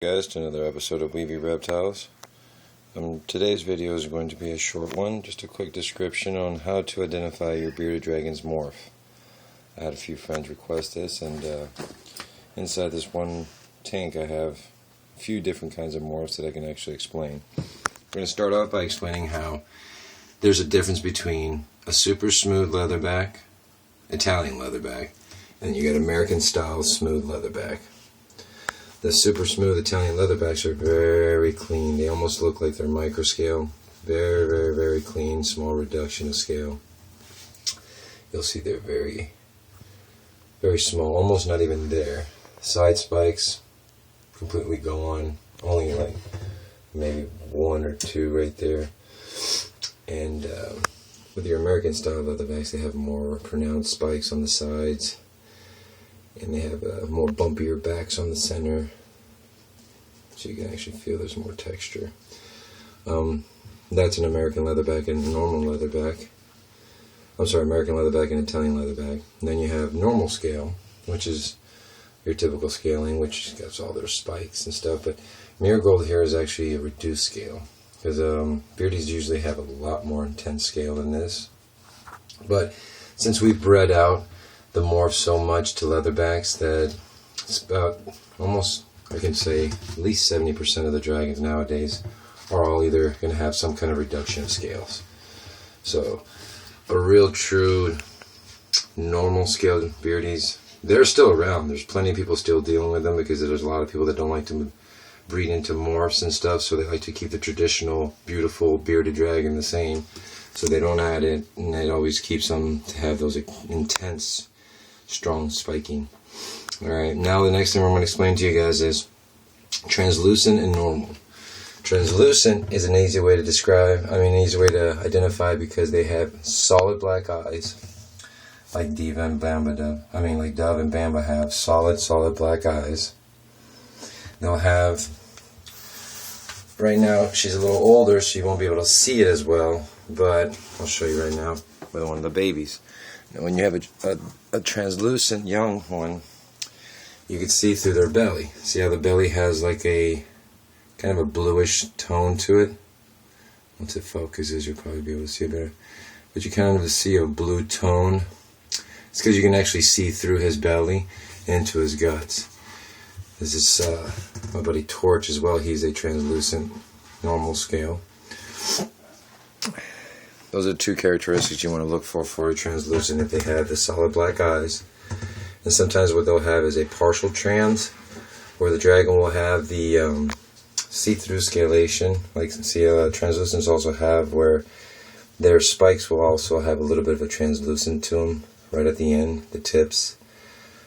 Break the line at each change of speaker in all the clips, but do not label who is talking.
Guys, to another episode of Webe Reptiles. Today's video is going to be a short one, just a quick description on how to identify your bearded dragon's morph. I had a few friends request this, and inside this one tank I have a few different kinds of morphs that I can actually explain. We're going to start off by explaining how there's a difference between a super smooth leatherback, Italian leatherback, and you got American style smooth leatherback. The super smooth Italian leatherbacks are very clean. They almost look like they're microscale. Very, very, very clean, small reduction of scale. You'll see they're very, very small, almost not even there. Side spikes completely gone. Only like maybe one or two right there. And with your American style leatherbacks, they have more pronounced spikes on the sides. And they have more bumpier backs on the center, so you can actually feel there's more texture. That's an American leatherback and a normal leatherback. I'm sorry, American leatherback and Italian leatherback. And then you have normal scale, which is your typical scaling, which has all their spikes and stuff. But Marigold here is actually a reduced scale, because beardies usually have a lot more intense scale than this. But since we've bred out the morph so much to leatherbacks that it's about almost, I can say, at least 70% of the dragons nowadays are all either going to have some kind of reduction of scales. So a real true normal scaled beardies, they're still around. There's plenty of people still dealing with them because there's a lot of people that don't like to breed into morphs and stuff, so they like to keep the traditional beautiful bearded dragon the same, so they don't add it, and it always keeps them to have those intense strong spiking. Alright, now the next thing I'm going to explain to you guys is translucent and normal. Translucent is an easy way to describe, easy way to identify, because they have solid black eyes, like Dove and Bamba have solid black eyes. They'll have, right now she's a little older, so you won't be able to see it as well, but I'll show you right now with one of the babies. Now, when you have a translucent young one, you can see through their belly. See how the belly has like a kind of a bluish tone to it? Once it focuses, you'll probably be able to see it better. But you kind of see a blue tone. It's because you can actually see through his belly into his guts. This is my buddy Torch as well. He's a translucent normal scale. Those are two characteristics you want to look for a translucent, if they have the solid black eyes. And sometimes what they'll have is a partial trans, where the dragon will have the see-through scalation. Like, see, translucents also have where their spikes will also have a little bit of a translucent to them right at the end, the tips.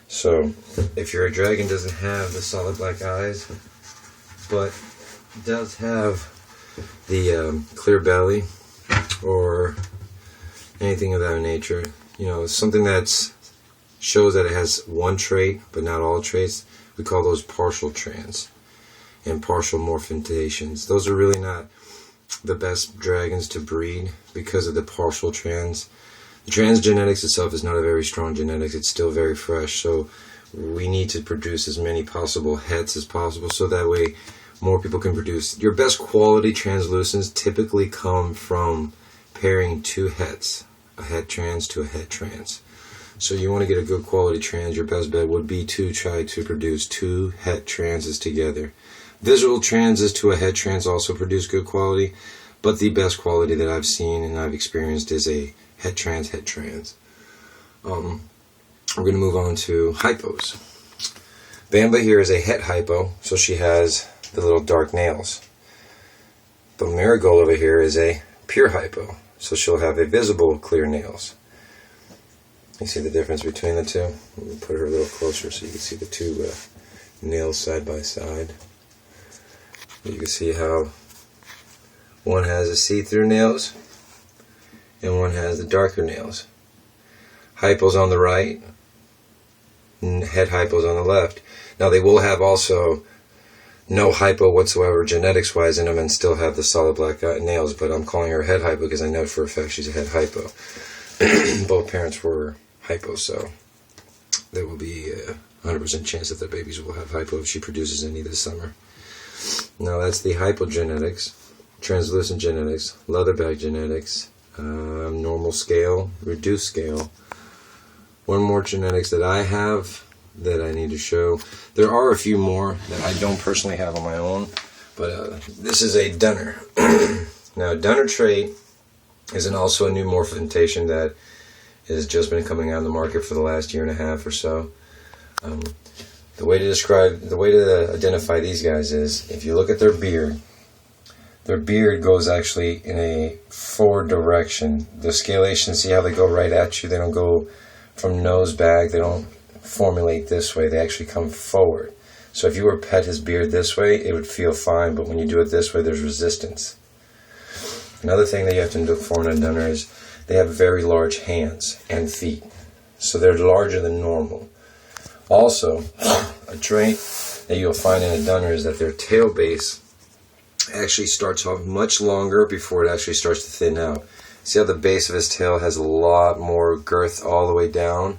So if your dragon doesn't have the solid black eyes, but does have the clear belly, or anything of that nature, something that shows that it has one trait but not all traits, we call those partial trans and partial morphentations. Those are really not the best dragons to breed because of the partial trans. The trans genetics itself is not a very strong genetics. It's still very fresh, so we need to produce as many possible hets as possible, so that way more people can produce. Your best quality translucents typically come from pairing two hets, a het trans to a het trans. So you want to get a good quality trans, your best bet would be to try to produce two het transes together. Visual transes to a het trans also produce good quality, but the best quality that I've seen and I've experienced is a het trans. We're going to move on to hypos. Bamba here is a het hypo, so she has the little dark nails. But Marigold over here is a pure hypo, so she'll have a visible clear nails. You see the difference between the two? Let me put her a little closer so you can see the two nails side by side. You can see how one has the see-through nails and one has the darker nails. Hypos on the right and het hypos on the left. Now they will have also no hypo whatsoever genetics wise in them and still have the solid black nails, but I'm calling her a het hypo because I know for a fact she's a het hypo. Both parents were hypo, so there will be 100% chance that the babies will have hypo if she produces any this summer. Now that's the hypogenetics, translucent genetics, leatherback genetics, normal scale, reduced scale. One more genetics that I have that I need to show. There are a few more that I don't personally have on my own, but this is a Dunner. Now, Dunner trait is also a new morphification that has just been coming out in the market for the last year and a half or so. The way to identify these guys is if you look at their beard goes actually in a forward direction. The scalation, see how they go right at you? They don't go from nose back. They don't formulate this way. They actually come forward. So if you were to pet his beard this way, it would feel fine, but when you do it this way, there's resistance. Another thing that you have to look for in a Dunner is they have very large hands and feet. So they're larger than normal. Also, a trait that you'll find in a Dunner is that their tail base actually starts off much longer before it actually starts to thin out. See how the base of his tail has a lot more girth all the way down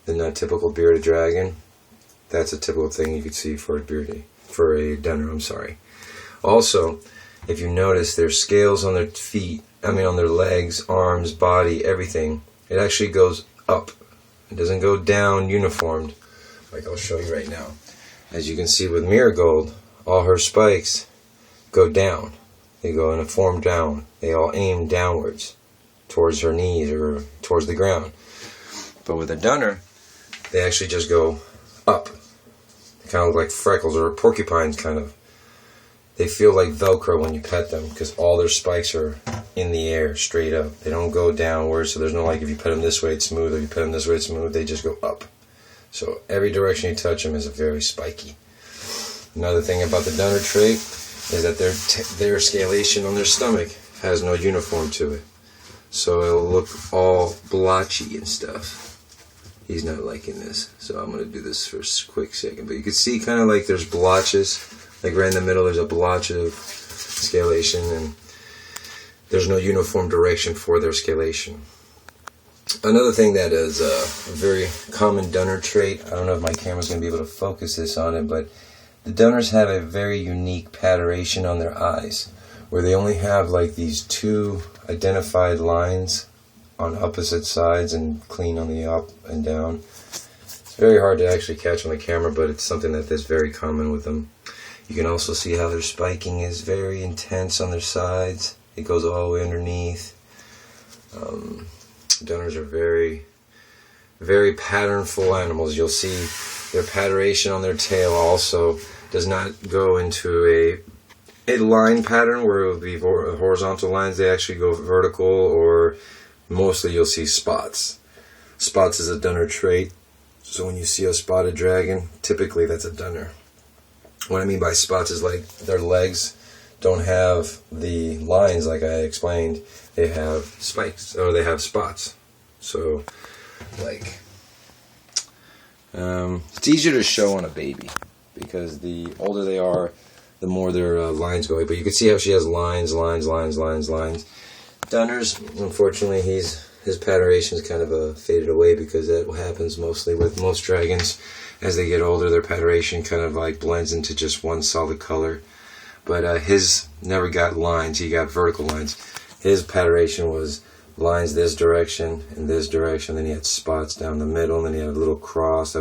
than a typical bearded dragon? That's a typical thing you could see for a Dunner, I'm sorry. Also, if you notice their scales on their feet, on their legs, arms, body, everything, it actually goes up. It doesn't go down uniformed, like I'll show you right now. As you can see with Marigold, all her spikes go down. They go in a form down. They all aim downwards, towards her knees or towards the ground. But with a Dunner, they actually just go up. They kind of look like freckles or porcupines, kind of. They feel like Velcro when you pet them because all their spikes are in the air, straight up. They don't go downwards, so there's no like if you pet them this way it's smooth, if you pet them this way it's smooth, they just go up. So every direction you touch them is very spiky. Another thing about the Dunner trait is that their scalation on their stomach has no uniform to it. So it'll look all blotchy and stuff. He's not liking this, so I'm going to do this for a quick second. But you can see kind of like there's blotches. Like right in the middle there's a blotch of scalation, and there's no uniform direction for their scalation. Another thing that is a very common Dunner trait, I don't know if my camera's going to be able to focus this on it, but the Dunners have a very unique patternation on their eyes, where they only have like these two identified lines on opposite sides and clean on the up and down. It's very hard to actually catch on the camera, but it's something that is very common with them. You can also see how their spiking is very intense on their sides. It goes all the way underneath. Dunners are very, very patternful animals. You'll see their patternation on their tail also does not go into a line pattern where it will be horizontal lines. They actually go vertical, or mostly you'll see spots. Spots is a Dunner trait. So when you see a spotted dragon, typically that's a Dunner. What I mean by spots is like their legs don't have the lines like I explained. They have spikes, or they have spots. So, like, it's easier to show on a baby because the older they are, the more their lines go. But you can see how she has lines. Dunners, unfortunately, his patternation is kind of faded away because that happens mostly with most dragons. As they get older, their patternation kind of like blends into just one solid color. But his never got lines. He got vertical lines. His patternation was lines this direction and this direction. Then he had spots down the middle, and then he had a little cross.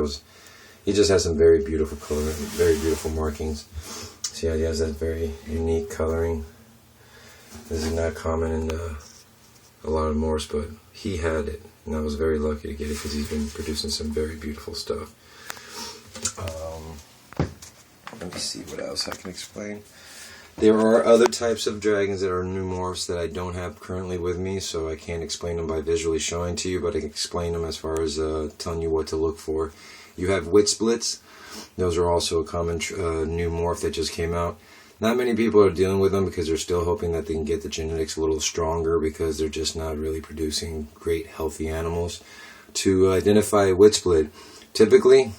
He just has some very beautiful color, very beautiful markings. See how he has that very unique coloring. This is not common in a lot of morphs, but he had it, and I was very lucky to get it because he's been producing some very beautiful stuff. Let me see what else I can explain. There are other types of dragons that are new morphs that I don't have currently with me, so I can't explain them by visually showing to you, but I can explain them as far as telling you what to look for. You have wit splits. Those are also a common new morph that just came out. Not many people are dealing with them because they're still hoping that they can get the genetics a little stronger because they're just not really producing great healthy animals. To identify a wit split, typically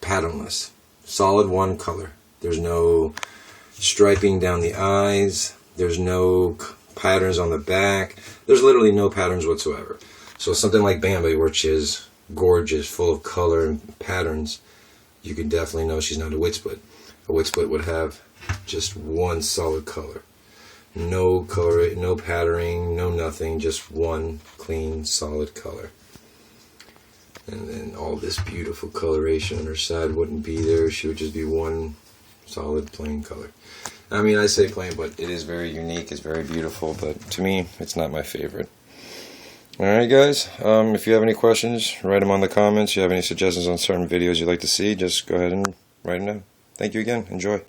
patternless, solid one color. There's no striping down the eyes, there's no patterns on the back, there's literally no patterns whatsoever. So something like Bambi, which is gorgeous, full of color and patterns, you can definitely know she's not a wit split. A wit split would have just one solid color. No color, no patterning, no nothing, just one clean, solid color. And then all this beautiful coloration on her side wouldn't be there. She would just be one solid, plain color. I mean, I say plain, but it is very unique. It's very beautiful, but to me, it's not my favorite. Alright guys, if you have any questions, write them on the comments. If you have any suggestions on certain videos you'd like to see, just go ahead and write them down. Thank you again. Enjoy.